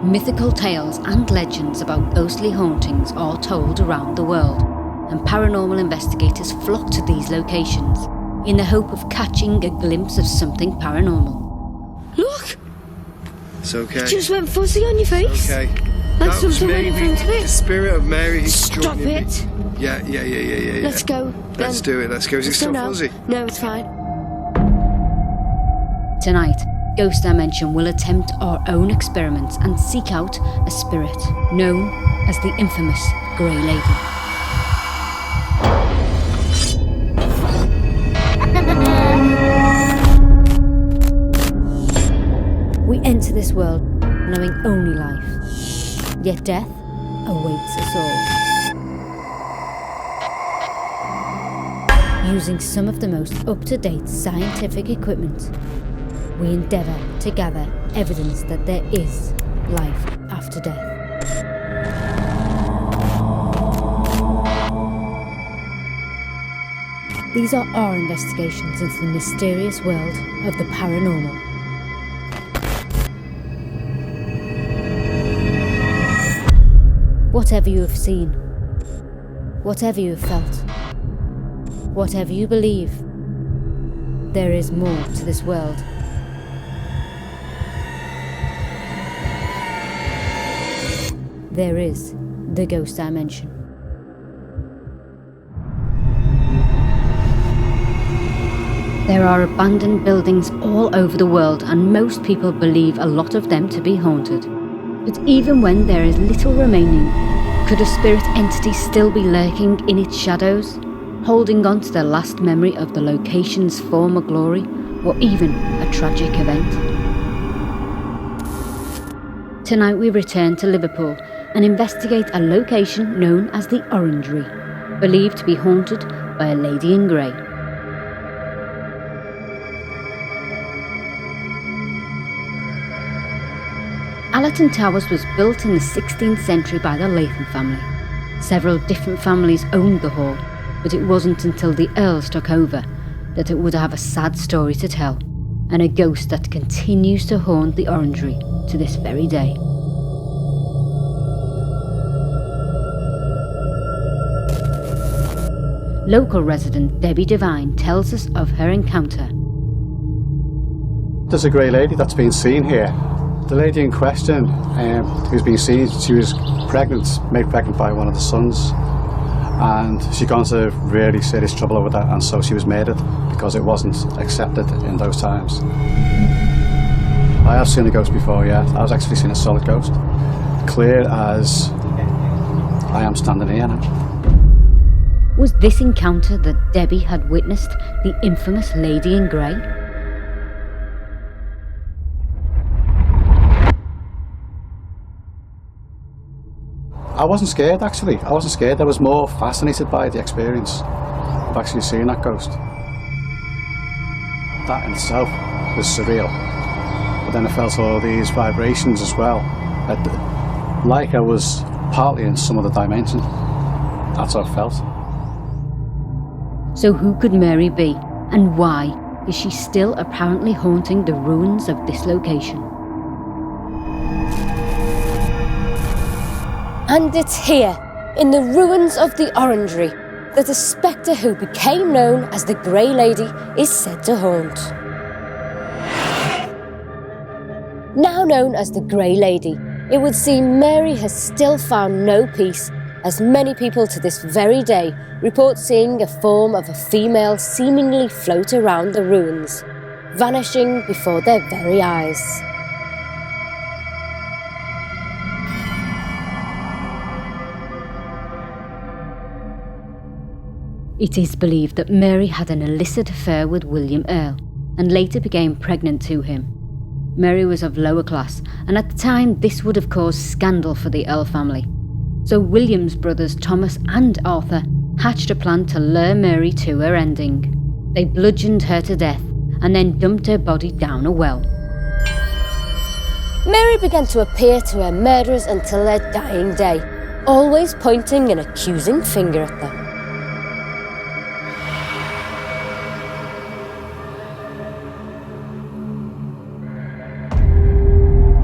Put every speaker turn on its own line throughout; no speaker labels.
Mythical tales and legends about ghostly hauntings are told around the world, and paranormal investigators flock to these locations in the hope of catching a glimpse of something paranormal.
Look!
It's okay.
It just went fuzzy on your face.
Okay.
Like
That was
something went in
maybe
front of it.
the spirit of Mary.
Stop it.
Yeah.
Let's go.
Let's do it. Let's go. Is it still fuzzy?
No, it's fine.
Tonight, Ghost Dimension will attempt our own experiments and seek out a spirit known as the infamous Grey Lady. We enter this world knowing only life, yet death awaits us all. Using some of the most up-to-date scientific equipment, we endeavour to gather evidence that there is life after death. These are our investigations into the mysterious world of the paranormal. Whatever you have seen, whatever you have felt, whatever you believe, there is more to this world. There is the Ghost Dimension. There are abandoned buildings all over the world, and most people believe a lot of them to be haunted. But even when there is little remaining, could a spirit entity still be lurking in its shadows, holding on to the last memory of the location's former glory, or even a tragic event? Tonight we return to Liverpool and investigate a location known as the Orangery, believed to be haunted by a lady in grey. Allerton Towers was built in the 16th century by the Latham family. Several different families owned the hall, but it wasn't until the Earls took over that it would have a sad story to tell, and a ghost that continues to haunt the Orangery to this very day. Local resident Debbie Devine tells us of her encounter.
There's a grey lady that's been seen here. The lady in question who's been seen, she was pregnant, made pregnant by one of the sons, and she'd gone to really serious trouble over that, and so she was murdered because it wasn't accepted in those times. I have seen a ghost before, yeah. I was actually seeing a solid ghost, clear as I am standing here now.
Was this encounter that Debbie had witnessed the infamous Lady in Grey?
I wasn't scared, actually. I wasn't scared. I was more fascinated by the experience of actually seeing that ghost. That in itself was surreal. But then I felt all these vibrations as well. Like I was partly in some other dimension. That's how I felt.
So who could Mary be, and why is she still apparently haunting the ruins of this location?
And it's here, in the ruins of the Orangery, that a spectre who became known as the Grey Lady is said to haunt. Now known as the Grey Lady, it would seem Mary has still found no peace, as many people to this very day report seeing a form of a female seemingly float around the ruins, vanishing before their very eyes.
It is believed that Mary had an illicit affair with William Earl, and later became pregnant to him. Mary was of lower class, and at the time this would have caused scandal for the Earl family. So William's brothers Thomas and Arthur hatched a plan to lure Mary to her ending. They bludgeoned her to death and then dumped her body down a well.
Mary began to appear to her murderers until their dying day, always pointing an accusing finger at them.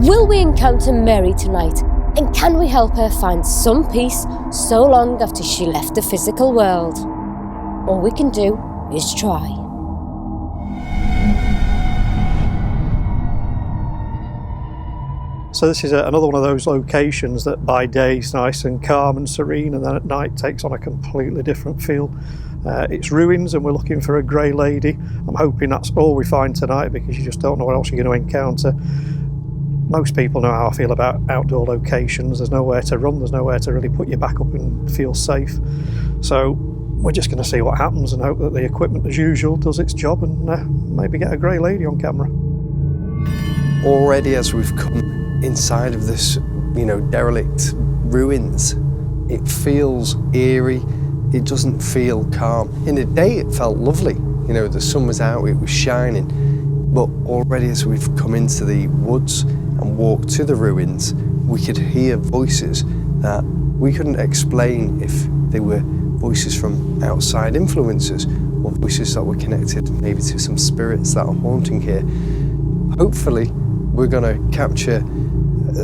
Will we encounter Mary tonight? And can we help her find some peace so long after she left the physical world? All we can do is try.
So this is another one of those locations that by day is nice and calm and serene, and then at night takes on a completely different feel. It's ruins, and we're looking for a grey lady. I'm hoping that's all we find tonight, because you just don't know what else you're going to encounter. Most people know how I feel about outdoor locations. There's nowhere to run, there's nowhere to really put your back up and feel safe. So we're just going to see what happens and hope that the equipment, as usual, does its job, and maybe get a grey lady on camera.
Already, as we've come inside of this, derelict ruins, it feels eerie. It doesn't feel calm. In the day, it felt lovely. The sun was out, it was shining. But already, as we've come into the woods and walked to the ruins, we could hear voices that we couldn't explain if they were voices from outside influences or voices that were connected maybe to some spirits that are haunting here. Hopefully, we're going to capture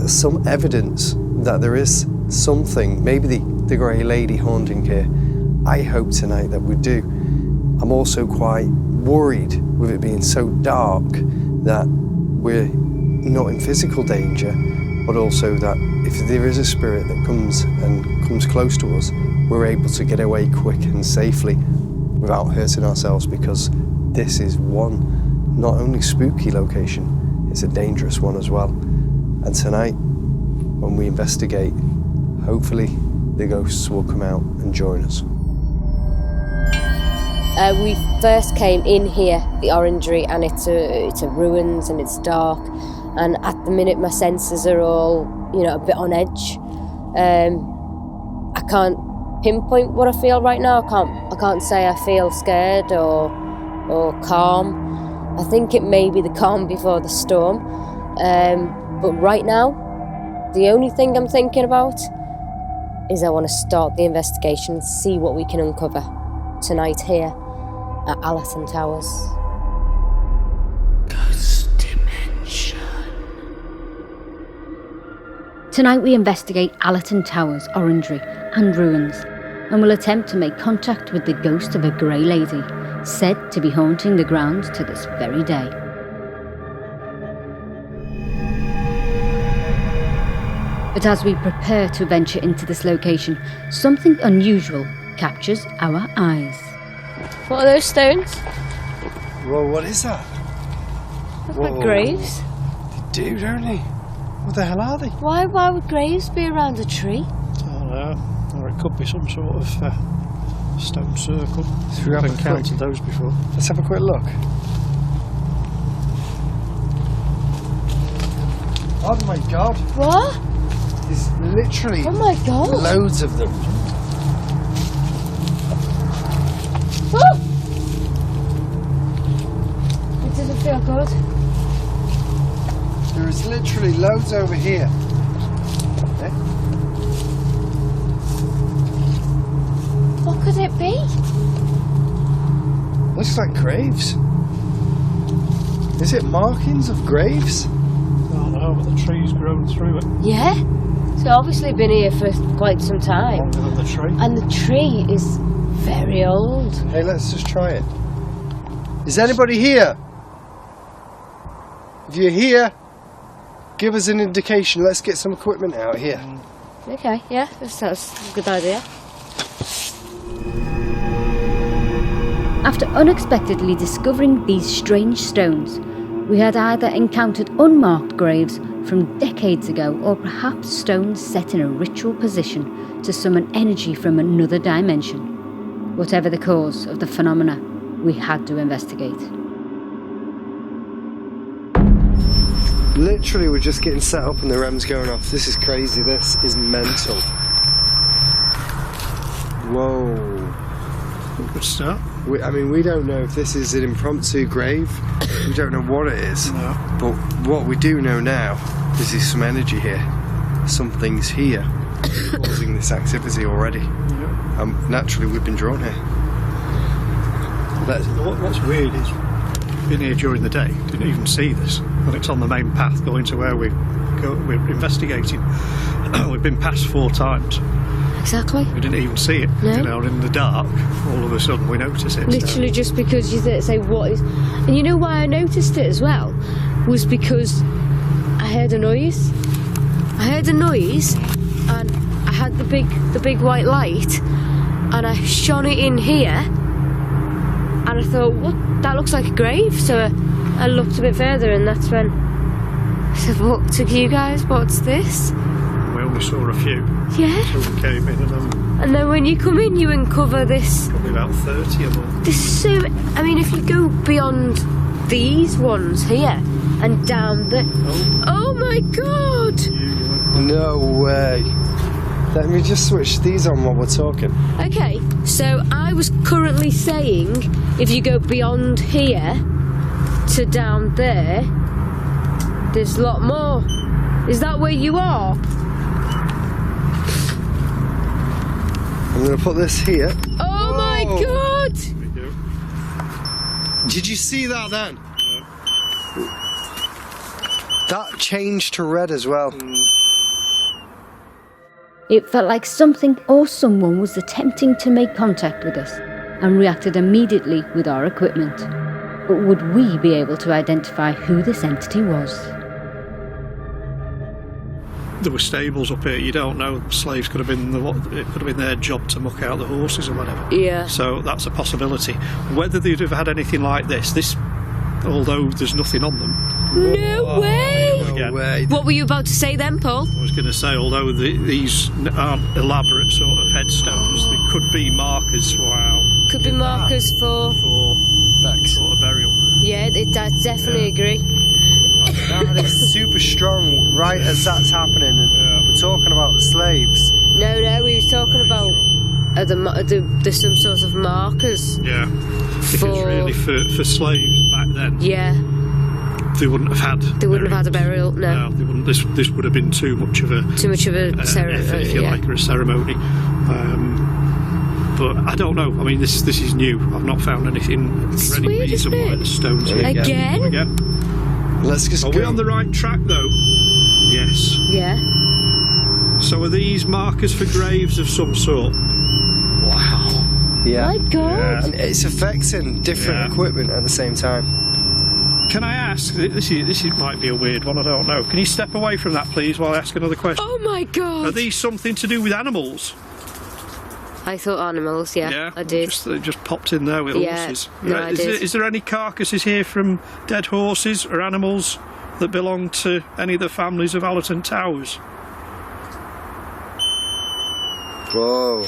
some evidence that there is something, maybe the grey lady haunting here. I hope tonight that we do. I'm also quite worried with it being so dark that we're not in physical danger, but also that if there is a spirit that comes close to us, we're able to get away quick and safely without hurting ourselves, because this is one not only spooky location, it's a dangerous one as well. And tonight, when we investigate, hopefully the ghosts will come out and join us.
We first came in here, the Orangery, and it's a ruins and it's dark. And at the minute, my senses are all, a bit on edge. I can't pinpoint what I feel right now. I can't say I feel scared or calm. I think it may be the calm before the storm. But right now, the only thing I'm thinking about is I want to start the investigation, see what we can uncover tonight here at Allerton Towers.
Ghost Dimension. Tonight we investigate Allerton Towers, Orangery and ruins, and will attempt to make contact with the ghost of a grey lady, said to be haunting the grounds to this very day. But as we prepare to venture into this location, something unusual captures our eyes.
What are those stones?
Whoa, what is that?
Look like graves.
They do, don't they? What the hell are they?
Why would graves be around a tree?
I don't know, or it could be some sort of stone circle.
I've
encountered those before.
Let's have a quick look. Oh my god.
What?
There's literally
Oh my god.
loads of them.
Oh! It doesn't feel good.
There is literally loads over here. Okay.
What could it be?
Looks like graves. Is it markings of graves?
I don't know, but the tree's grown through it.
Yeah. It's obviously been here for quite some time.
Longer than the tree.
And the tree is very old.
Hey, let's just try it. Is anybody here? If you're here, give us an indication. Let's get some equipment out here.
Okay, yeah, that's a good idea.
After unexpectedly discovering these strange stones, we had either encountered unmarked graves from decades ago, or perhaps stones set in a ritual position to summon energy from another dimension. Whatever the cause of the phenomena, we had to investigate.
Literally, we're just getting set up and the REM's going off. This is crazy. This is mental. Whoa.
Good start.
We don't know if this is an impromptu grave. We don't know what it is.
No.
But what we do know now is there's some energy here. Something's here causing this activity already.
Yeah.
Naturally, we've been drawn here.
What's weird is been here during the day, didn't even see this. And it's on the main path going to where we're investigating. We've been past 4 times.
Exactly.
We didn't even see it.
No.
You know, in the dark, all of a sudden we notice it.
Literally just because you say what is... And you know why I noticed it as well? Was because I heard a noise. I heard a noise and I had the big white light and I shone it in here and I thought, what? That looks like a grave. So I looked a bit further and that's when I said, what to you guys? What's this?
We only saw a few.
Yeah.
So we came in
And then when you come in, you uncover this.
probably about 30 of them.
This is so. I mean, if you go beyond these ones here and down the. Oh my god!
No way. Let me just switch these on while we're talking.
Okay, so I was currently saying if you go beyond here to down there, there's a lot more. Is that where you are?
I'm going to put this here.
Oh my
Whoa.
god!
Did you see that then? That changed to red as well.
It felt like something or someone was attempting to make contact with us and reacted immediately with our equipment. But would we be able to identify who this entity was?
There were stables up here. You don't know. Slaves could have been it could have been their job to muck out the horses or whatever.
Yeah.
So that's a possibility. Whether they'd have had anything like this, although there's nothing on them.
No way!
No way.
What were you about to say then, Paul?
I was going to say, although these aren't elaborate sort of headstones, they could be markers for
Could be markers for.
Bex.
sort of burial.
Yeah, I definitely agree.
That is super strong right as that's happening, and we're talking about the slaves.
No, we was talking about there's some sort of markers.
Yeah, because really for slaves back then,
Yeah,
they wouldn't have had.
they wouldn't have had a burial. No,
No, they wouldn't. This would have been too much of a
ceremony.
if you like, or a ceremony. But I don't know. I mean, this is new. I've not found anything for any
weird,
reason
isn't
why
it?
the stones here.
Again?
Let's just
Are
go.
we on the right track though? Yes.
Yeah.
So are these markers for graves of some sort? Wow.
Yeah.
My God.
And it's affecting different
Yeah.
equipment at the same time.
Can I ask? This might be a weird one. I don't know. Can you step away from that, please, while I ask another question?
Oh my God.
Are these something to do with animals?
I thought animals. Yeah, I did.
Just popped in there with
Yeah,
horses.
no, I did.
Is there any carcasses here from dead horses or animals that belong to any of the families of Allerton Towers?
Whoa.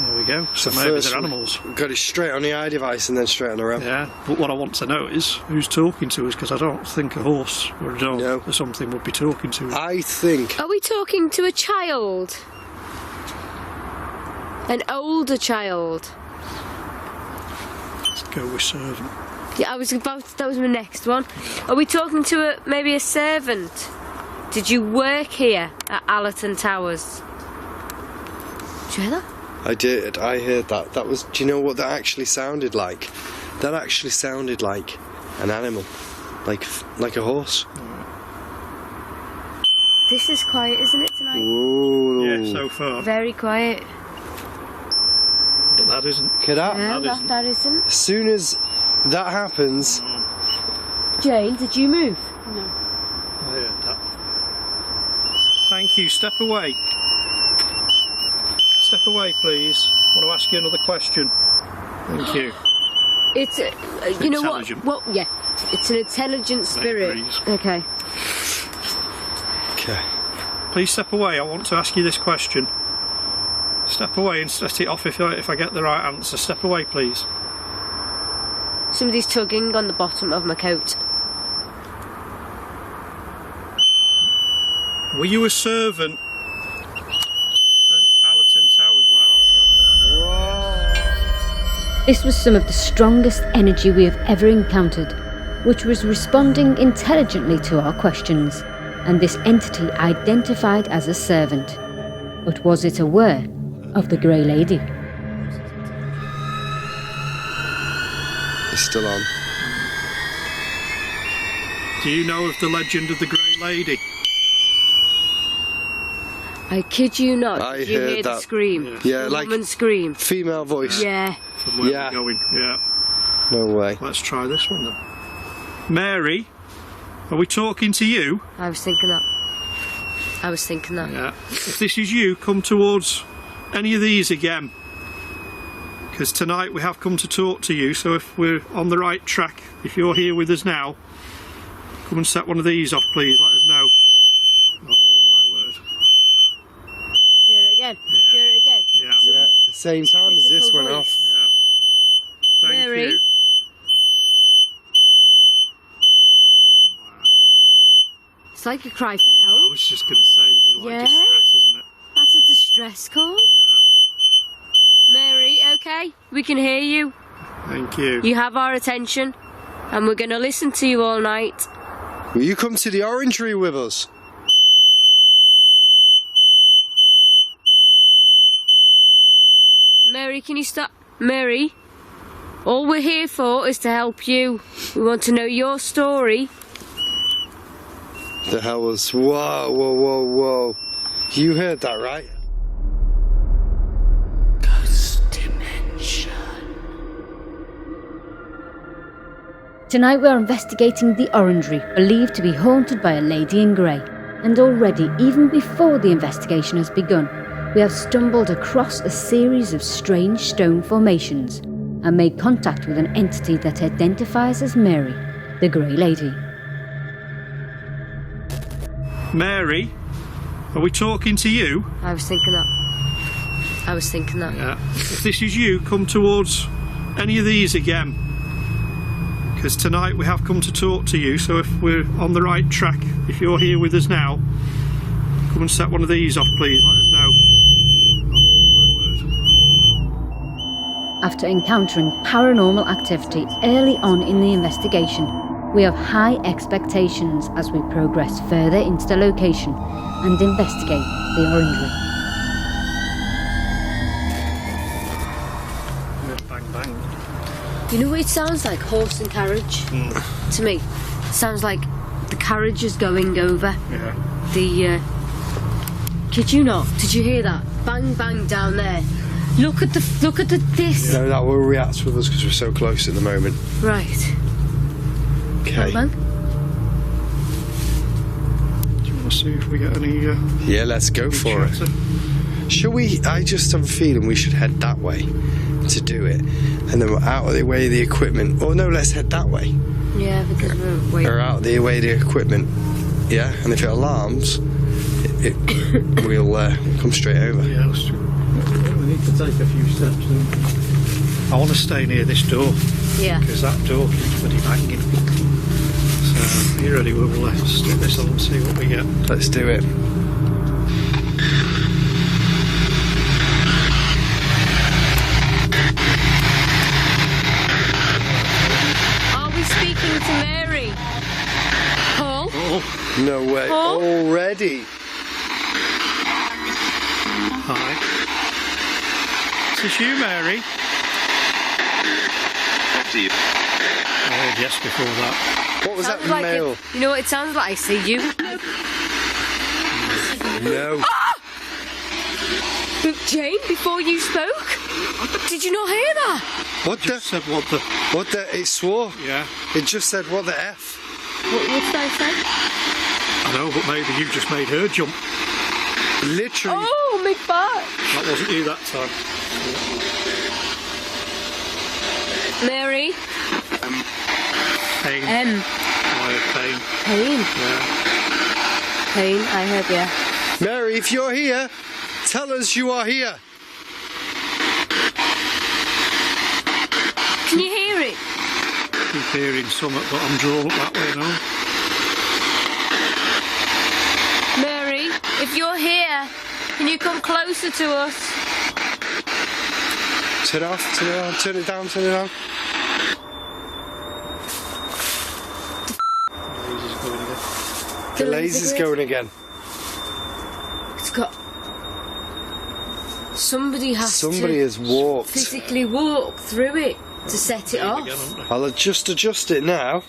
There we go. So
The
maybe
first
they're
one.
animals.
Got it straight on the eye device and then straight on the ramp.
Yeah, but what I want to know is who's talking to us, because I don't think a horse or a dog
No.
or something would be talking to us.
I think
Are we talking to a child? An older child?
Let's go with servant.
Yeah, that was my next one. Are we talking to maybe a servant? Did you work here at Allerton Towers? Did you hear that?
I did. I heard that. That was. Do you know what that actually sounded like? That actually sounded like an animal, like a horse.
This is quiet, isn't it, tonight?
Ooh.
Yeah, so far.
Very quiet.
But that isn't.
Look at that.
No,
isn't.
that isn't.
As soon as that happens,
Jane, did you move? No.
I heard that. Thank you. Step away. Step away, please. I want to ask you another question. Thank you.
It's you know what?
Intelligent.
Well, yeah, it's an intelligent spirit.
agrees.
Okay.
okay.
Please step away. I want to ask you this question. Step away and set it off if I get the right answer. Step away, please.
Somebody's tugging on the bottom of my coat.
Were you a servant at Allerton Towers? Wow, that's good.
This was some of the strongest energy we have ever encountered, which was responding intelligently to our questions, and this entity identified as a servant. But was it aware of the Grey Lady?
It's still on.
Do you know of the legend of the Grey Lady?
I kid you not.
I
Did you
heard
hear the
that.
scream?
Yeah,
The
like
woman scream.
female voice.
Yeah.
From where
Yeah.
we're going. Yeah.
No way.
Let's try this one then. Mary, are we talking to you?
I was thinking that.
Yeah. If this is you, come towards any of these again. Because tonight we have come to talk to you, so if we're on the right track, if you're here with us now, come and set one of these off, please. Let us know. Oh my word.
Hear it again.
Yeah.
Hear it again.
Yeah.
Yeah, the same time as this
Physical
went
voice.
off.
Yeah. Thank
Mary?
you.
It's like a cry for
I
help.
was just going to say, this is like
Yeah.
distress, isn't it?
That's a distress call.
Yeah.
Mary, okay? We can hear you.
Thank you.
You have our attention. And we're going to listen to you all night.
Will you come to the Orangery with us?
Mary, can you stop? Mary, all we're here for is to help you. We want to know your story.
The hell was... Whoa, whoa, whoa, whoa. You heard that, right?
Tonight we're investigating the Orangery, believed to be haunted by a lady in grey. And already, even before the investigation has begun, we have stumbled across a series of strange stone formations and made contact with an entity that identifies as Mary, the Grey Lady.
Mary, are we talking to you?
I was thinking that.
Yeah. If this is you, come towards any of these again. Because tonight we have come to talk to you, so if we're on the right track, if you're here with us now, come and set one of these off, please. Let us know. Oh my word.
After encountering paranormal activity early on in the investigation, we have high expectations as we progress further into the location and investigate the Orangery.
Bang, bang.
You know what it sounds like? Horse and carriage. To me. It sounds like the carriage is going over.
Yeah.
The, kid you not? Did you hear that? Bang, bang down there. Look at this.
No, that will react with us because we're so close at the moment.
Right.
Okay.
Bang, bang.
Do you want to see if we get any...
Yeah, let's go for it. Shall we? I just have a feeling we should head that way to do it. And then we're out of the way of the equipment. Or no, let's head that way.
Yeah, because we're
Or out of the way of the equipment. Yeah, and if it alarms, we'll come straight over.
Yeah, we need to take a few steps. I want to stay near this door.
Yeah.
Because that door keeps bloody banging. So, you ready? We'll stick this on and see what we get.
Let's do it.
Are we speaking to Mary? Paul?
Oh,
No way.
Oh.
Already.
hi. Is this you, Mary? I heard yes before that.
What was that
Sounds like
male?
you know what it sounds like? I see you.
No.
But Jane, before you spoke? Did you not hear that?
What the?
Said what the...
What the? It swore.
Yeah,
It just said, what the F?
What did I say?
I know, but maybe you just made her jump.
Literally.
Oh, my butt.
That wasn't you that time.
Mary?
Pain.
M.
I heard pain.
Pain.
Yeah.
Pain, I heard, yeah.
Mary, if you're here, tell us you are here.
Can you hear it?
Keep hearing something, but I'm drawn up that way now.
Mary, if you're here, can you come closer to us?
Turn it off, turn it on, turn it down, turn it on. The laser's going again.
It's got... Somebody has
Somebody
to
has walked.
physically walk through it to set it off.
I'll just adjust it now.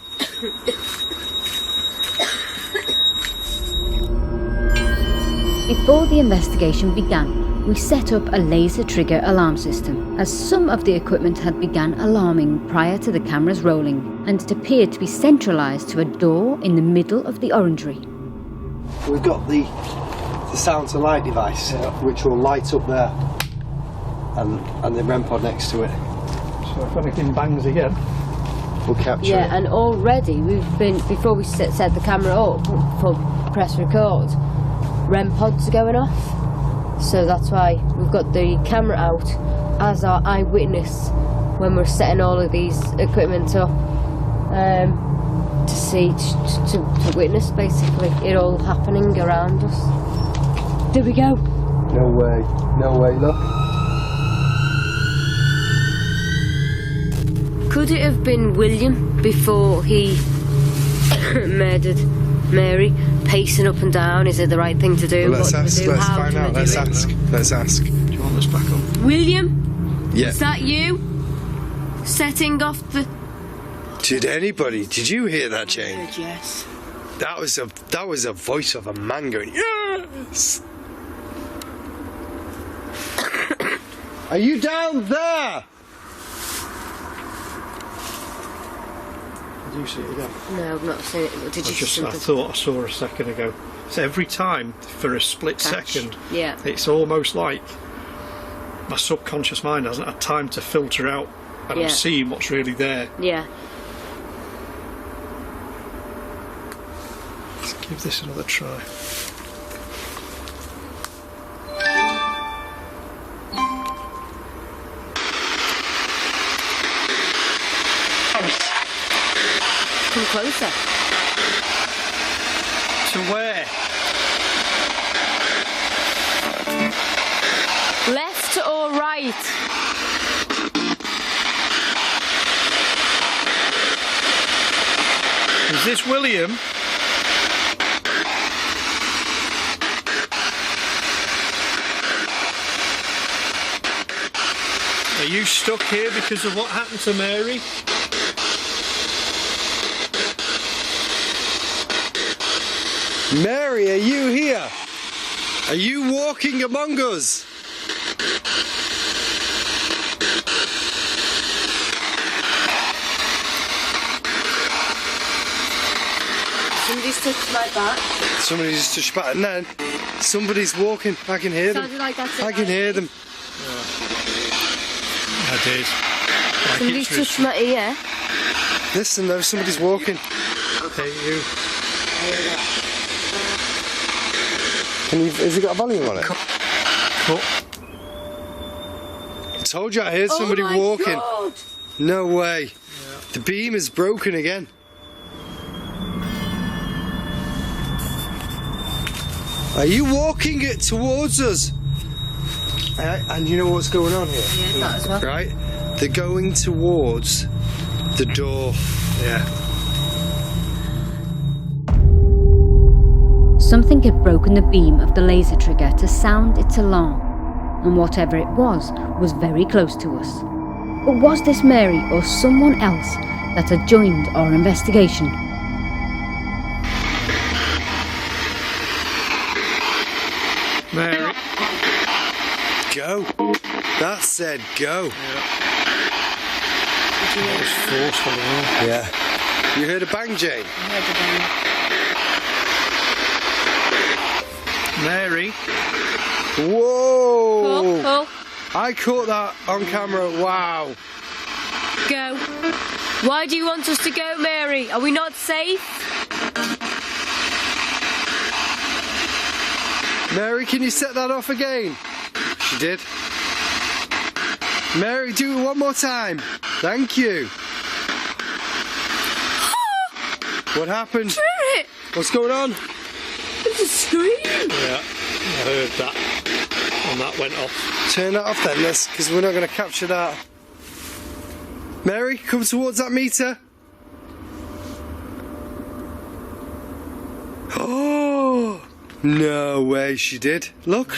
Before the investigation began, we set up a laser trigger alarm system, as some of the equipment had begun alarming prior to the cameras rolling, and it appeared to be centralised to a door in the middle of the Orangery.
We've got the sound to light device, which will light up there, and the REM pod next to it.
So if anything bangs again,
We'll capture it.
Yeah, and already we've been, before we set the camera up for press record, REM pods are going off. So that's why we've got the camera out as our eyewitness when we're setting all of these equipment up, to see, to witness basically it all happening around us. There we go.
No way, look.
Could it have been William before he murdered Mary, pacing up and down? Is it the right thing to do?
Well, let's
What do we
ask,
do?
let's
How
find
do we
out,
do it?
let's ask.
do you want this back up?
William,
Yeah.
is that you? Setting off the...
Did you hear that, Jane?
Yes.
That was a voice of a man going, yes! Are you down there?
Did you see it again?
No, I've not seen it. Did you see
I
something?
thought I saw a second ago. So every time, for a split
Catch.
second,
Yeah.
it's almost like my subconscious mind hasn't had time to filter out, and
Yeah.
I'm seeing what's really there.
Yeah.
Let's give this another try.
Come closer.
To where?
Left or right?
Is this William? Are you stuck here because of what happened to Mary?
Mary, are you here? Are you walking among us?
Somebody's touched my back.
Somebody just touched back. No, somebody's walking. I can hear them.
Sounded like that's it.
I can hear them.
I did. Like
Somebody's
it's
touched my ear.
Listen though, somebody's walking.
Hey, you.
Has he got a volume on it?
Cut.
I told you I heard somebody
oh my
walking.
God.
No way. The beam is broken again. Are you walking it towards us? And you know what's going on here?
Yeah, that as well.
Right? They're going towards the door.
Yeah.
Something had broken the beam of the laser trigger to sound its alarm, and whatever it was very close to us. But was this Mary or someone else that had joined our investigation?
Mary.
Go. That said go.
That was forceful as well.
Yeah. You heard a bang, Jane?
Mary.
Whoa!
Pull.
I caught that on camera. Wow.
Go. Why do you want us to go, Mary? Are we not safe?
Mary, can you set that off again? She did. Mary, do it one more time. Thank you. What happened?
Hear it.
What's going on?
It's a scream.
Yeah, I heard that. And that went off.
Turn that off then, because we're not going to capture that. Mary, come towards that meter. Oh, no way she did. Look.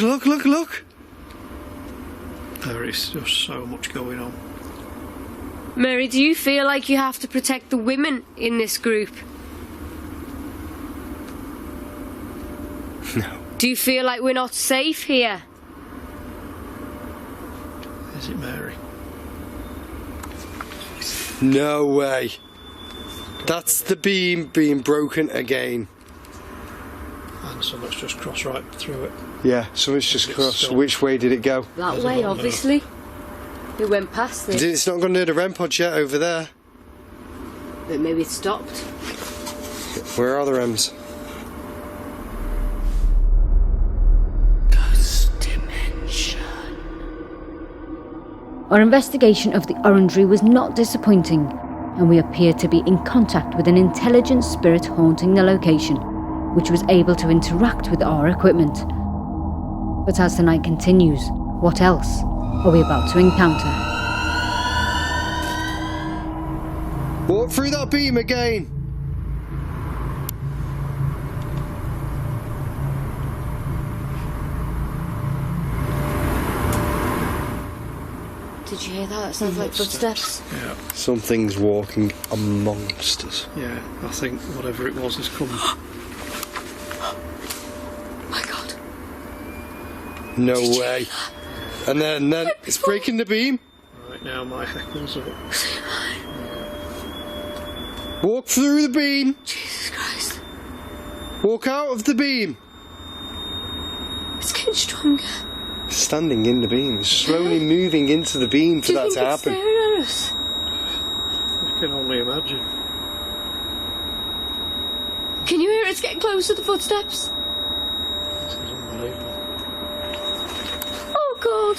There is just so much going on.
Mary, do you feel like you have to protect the women in this group?
No.
Do you feel like we're not safe here?
Is it Mary?
No way. That's the beam being broken again.
And something's just crossed right through it.
Yeah, so it's just crossed. Which way did it go?
That way, obviously. It went past it.
It's not gone near the REM pod yet over there.
But maybe it stopped.
Where are the REMs?
Our investigation of the Orangery was not disappointing, and we appeared to be in contact with an intelligent spirit haunting the location, which was able to interact with our equipment. But as the night continues, what else are we about to encounter?
Walk through that beam again!
Did you hear that? It sounds like footsteps.
Yeah.
Something's walking amongst us.
Yeah, I think whatever it was has come.
My God.
No way. And then it's breaking the beam.
Right now my heckles are...
Walk through the beam.
Jesus Christ.
Walk out of the beam.
It's getting stronger.
Standing in the beam, slowly moving into the beam for that to happen.
Do you think it's staring at us?
I can only imagine.
Can you hear it? It's getting close to the footsteps.
This is unbelievable.
Oh God.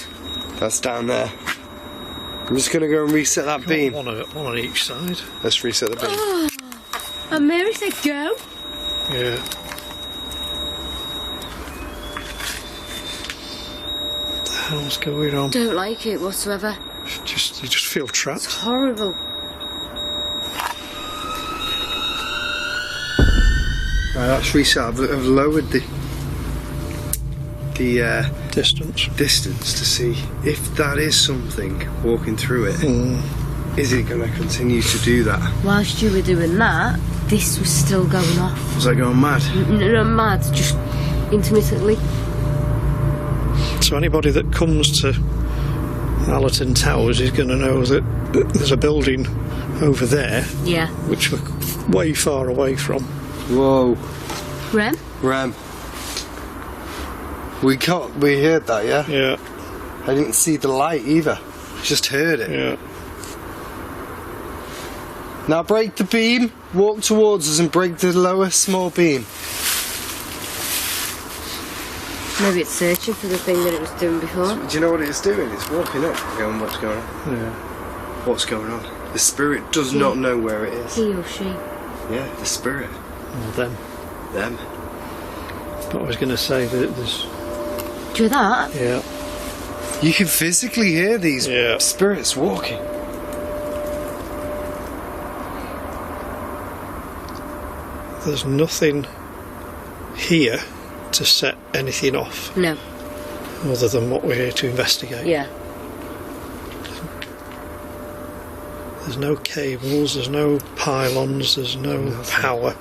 That's down there. I'm just going to go and reset that beam.
One on each side.
Let's reset the beam.
Oh. And Mary said go.
Yeah. What the hell's going on?
Don't like it whatsoever.
You just feel
It's
trapped.
horrible.
Right, that's reset. I've lowered the
Distance.
distance to see if that is something walking through it. Is it going to continue to do that?
Whilst you were doing that, this was still going off.
Was I going mad?
No, mad, just intermittently.
So anybody that comes to Allerton Towers is going to know that there's a building over there,
Yeah.
which we're way far away from.
Whoa.
Rem?
Ram. We heard that, yeah?
Yeah,
I didn't see the light either. Just heard it.
yeah.
Now break the beam, walk towards us and break the lower small beam.
Maybe it's searching for the thing that it was doing before.
Do you know what it's doing? It's walking up, going, what's going on?
Yeah.
What's going on? The spirit does not know where it is.
He or she.
Yeah, the spirit.
Well, them.
Them.
But I was going to say that there's...
Do that?
Yeah.
You can physically hear these
Yeah.
spirits walking.
There's nothing here to set anything off
No.
other than what we're here to investigate.
Yeah.
There's no cables, there's no pylons, there's no power.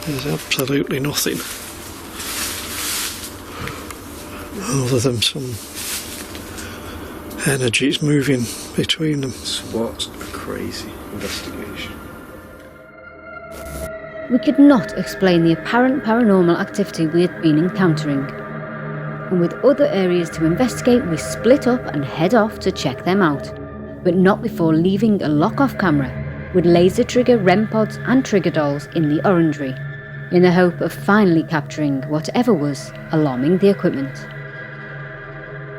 There's absolutely nothing other than some energies moving between them.
What a crazy investigation.
We could not explain the apparent paranormal activity we had been encountering. And with other areas to investigate, we split up and head off to check them out. But not before leaving a lock-off camera with laser trigger REM pods and trigger dolls in the Orangery, in the hope of finally capturing whatever was alarming the equipment.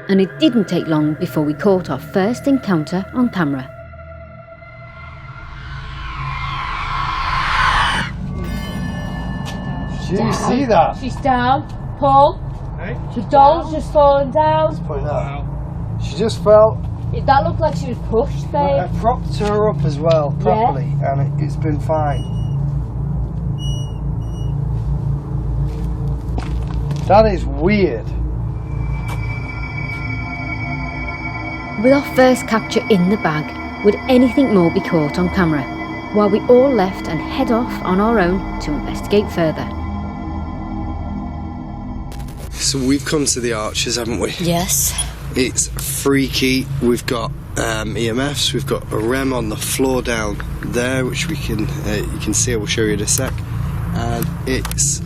And it didn't take long before we caught our first encounter on camera.
Did you see that?
She's down. Paul.
Hey?
The doll's just fallen down.
Point out. She just fell.
That looked like she was pushed,
I
babe.
propped her up as well, properly, and it's been fine. That is weird.
With our first capture in the bag, would anything more be caught on camera, while we all left and head off on our own to investigate further?
So we've come to the Arches, haven't we?
Yes.
It's freaky. We've got EMFs. We've got a REM on the floor down there, which we can you can see. I will show you in a sec. And it's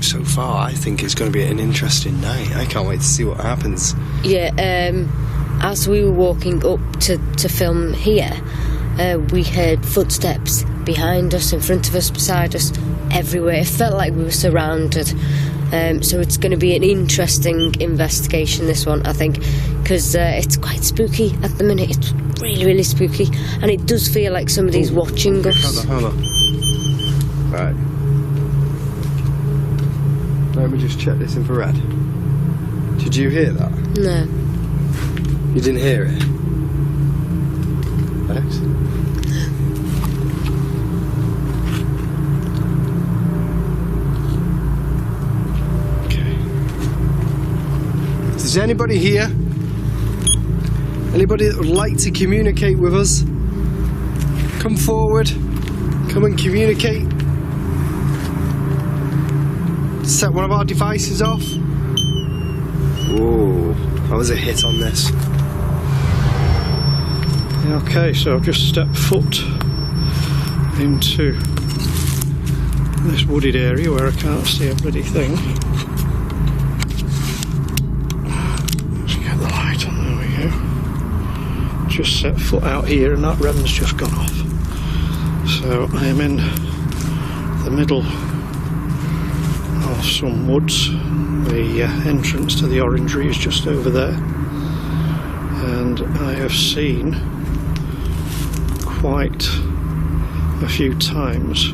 so far. I think it's going to be an interesting night. I can't wait to see what happens.
Yeah. As we were walking up to film here, we heard footsteps behind us, in front of us, beside us, everywhere. It felt like we were surrounded. So it's going to be an interesting investigation, this one, I think, because it's quite spooky at the minute. It's really, really spooky, and it does feel like somebody's watching us.
Hold on. Right. Let me just check this infrared. Did you hear that?
No.
You didn't hear it? Bex? Is there anybody here? Anybody that would like to communicate with us? Come forward. Come and communicate. Set one of our devices off. Whoa, that was a hit on this.
Okay, so I've just stepped foot into this wooded area where I can't see a bloody thing. Just set foot out here and that REM's just gone off. So I am in the middle of some woods. The entrance to the Orangery is just over there, and I have seen quite a few times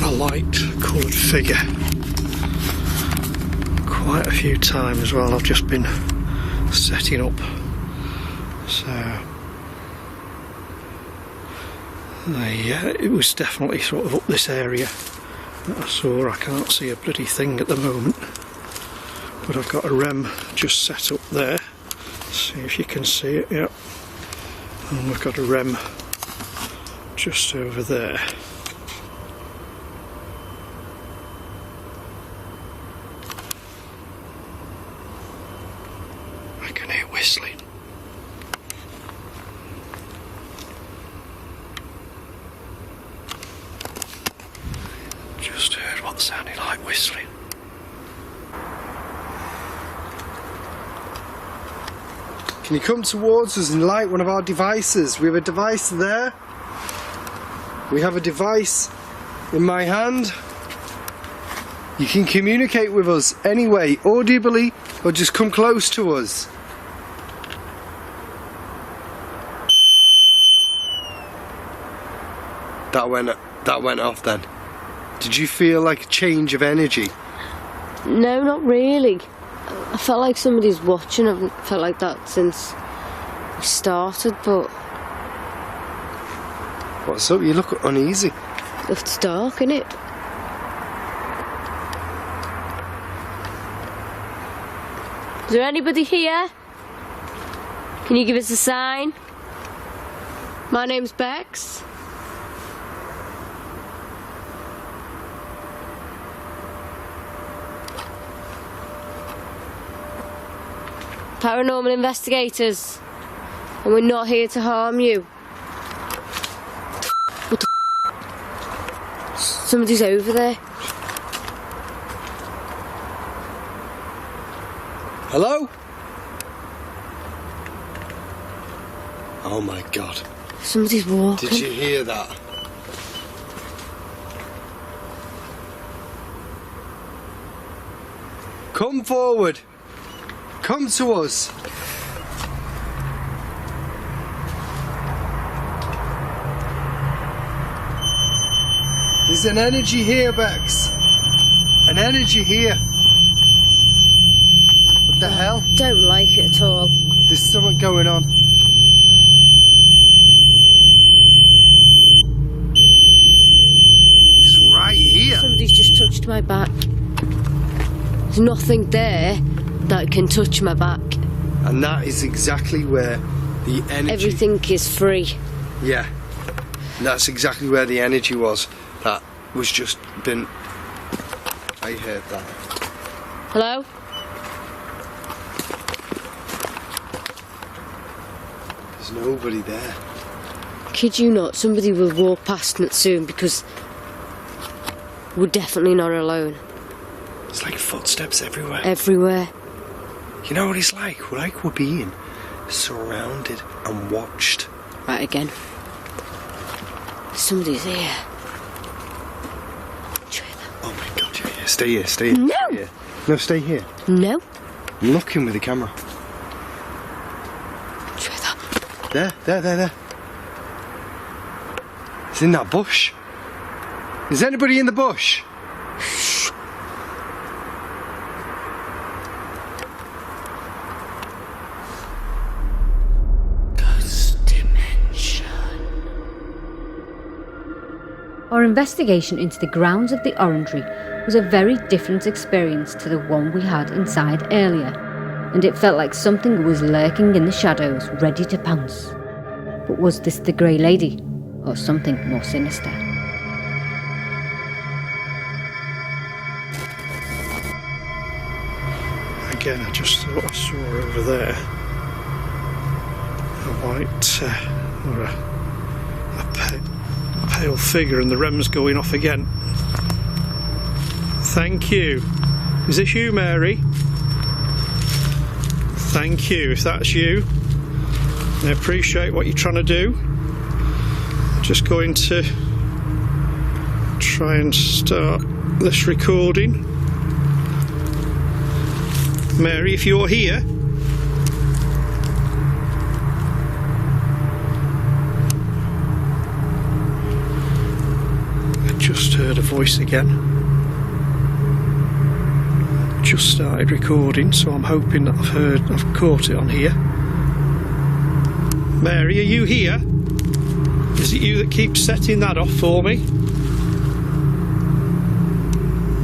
a light coloured figure. Quite a few times while I've just been setting up. So it was definitely sort of up this area that I saw. I can't see a bloody thing at the moment, but I've got a REM just set up there. See if you can see it. Yep. And we've got a REM just over there. Whistling. Just heard what sounded like whistling.
Can you come towards us and light one of our devices? We have a device there. We have a device in my hand. You can communicate with us anyway, audibly, or just come close to us. That went off then. Did you feel like a change of energy?
No, not really. I felt like somebody's watching. I've felt like that since we started, but...
What's up? You look uneasy.
It's dark, innit? Is there anybody here? Can you give us a sign? My name's Bex. Paranormal investigators, and we're not here to harm you. What the f? Somebody's over there.
Hello? Oh my god.
Somebody's walking.
Did you hear that? Come forward. Come to us. There's an energy here, Bex. An energy here. What the hell?
Don't like it at all.
There's something going on. It's right here.
Somebody's just touched my back. There's nothing there that can touch my back.
And that is exactly where the energy...
Everything is free.
Yeah. And that's exactly where the energy was. That was just been I heard that.
Hello?
There's nobody there.
Kid you not, somebody will walk past it soon because we're definitely not alone.
There's like footsteps everywhere.
Everywhere.
You know what it's like? We're being surrounded and watched.
Right again. Somebody's here.
Oh my god, yeah. Stay here, stay here.
No!
Stay here. No, stay here.
No.
I'm looking with the camera. There. It's in that bush. Is anybody in the bush?
Shh. Ghost dimension.
Our investigation into the grounds of the Orangery was a very different experience to the one we had inside earlier, and it felt like something was lurking in the shadows, ready to pounce. But was this the Grey Lady, or something more sinister?
Again, I just thought I saw over there a white or a pale figure, and the REM's going off again. Thank you. Is this you, Mary? Thank you, if that's you. I appreciate what you're trying to do. Just going to try and start this recording. Mary, if you're here, I just heard a voice again. Just started recording, so I'm hoping that I've caught it on here. Mary, are you here? Is it you that keeps setting that off for me?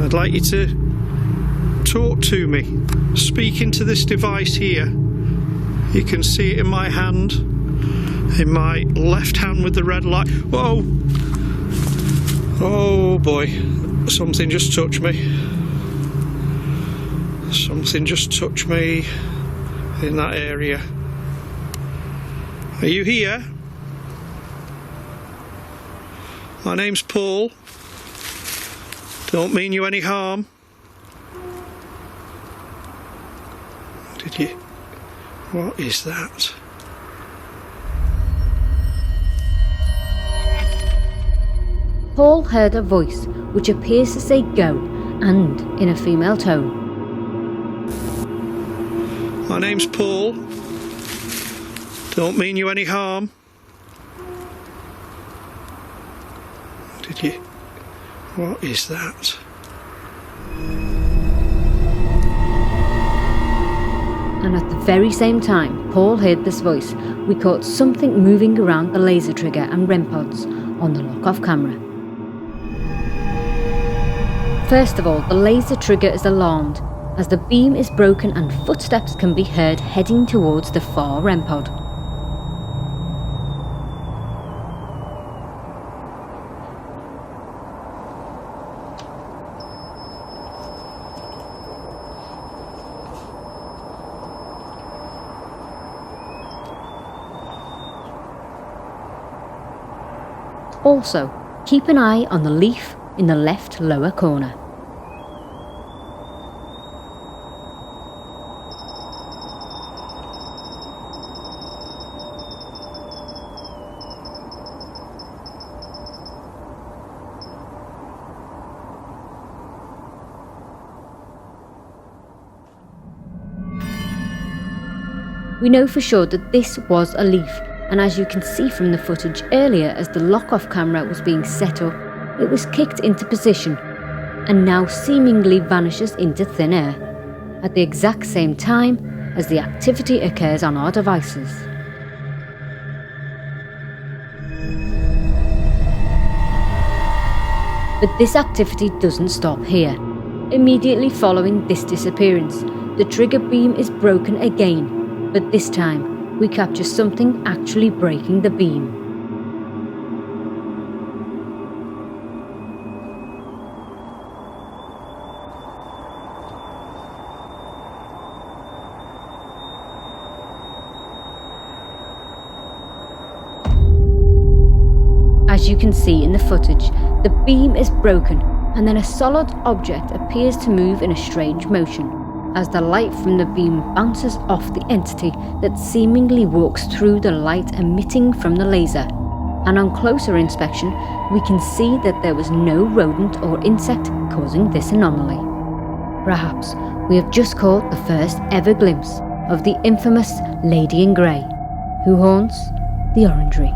I'd like you to talk to me. Speak into this device here. You can see it in my hand, in my left hand with the red light. Whoa! Oh boy, something just touched me. Something just touched me in that area. Are you here? My name's Paul. Don't mean you any harm. Did you? What is that?
Paul heard a voice which appears to say go, and in a female tone.
My name's Paul. Don't mean you any harm. Did you? What is that?
And at the very same time Paul heard this voice, we caught something moving around the laser trigger and REM pods on the lock-off camera. First of all, the laser trigger is alarmed as the beam is broken and footsteps can be heard heading towards the far REM pod. Also, keep an eye on the leaf in the left lower corner. We know for sure that this was a leaf, and as you can see from the footage earlier, as the lock-off camera was being set up, it was kicked into position and now seemingly vanishes into thin air at the exact same time as the activity occurs on our devices. But this activity doesn't stop here. Immediately following this disappearance, the trigger beam is broken again, but this time we capture something actually breaking the beam. can see in the footage, the beam is broken and then a solid object appears to move in a strange motion as the light from the beam bounces off the entity that seemingly walks through the light emitting from the laser. And on closer inspection, we can see that there was no rodent or insect causing this anomaly. Perhaps we have just caught the first ever glimpse of the infamous Lady in Grey, who haunts the Orangery.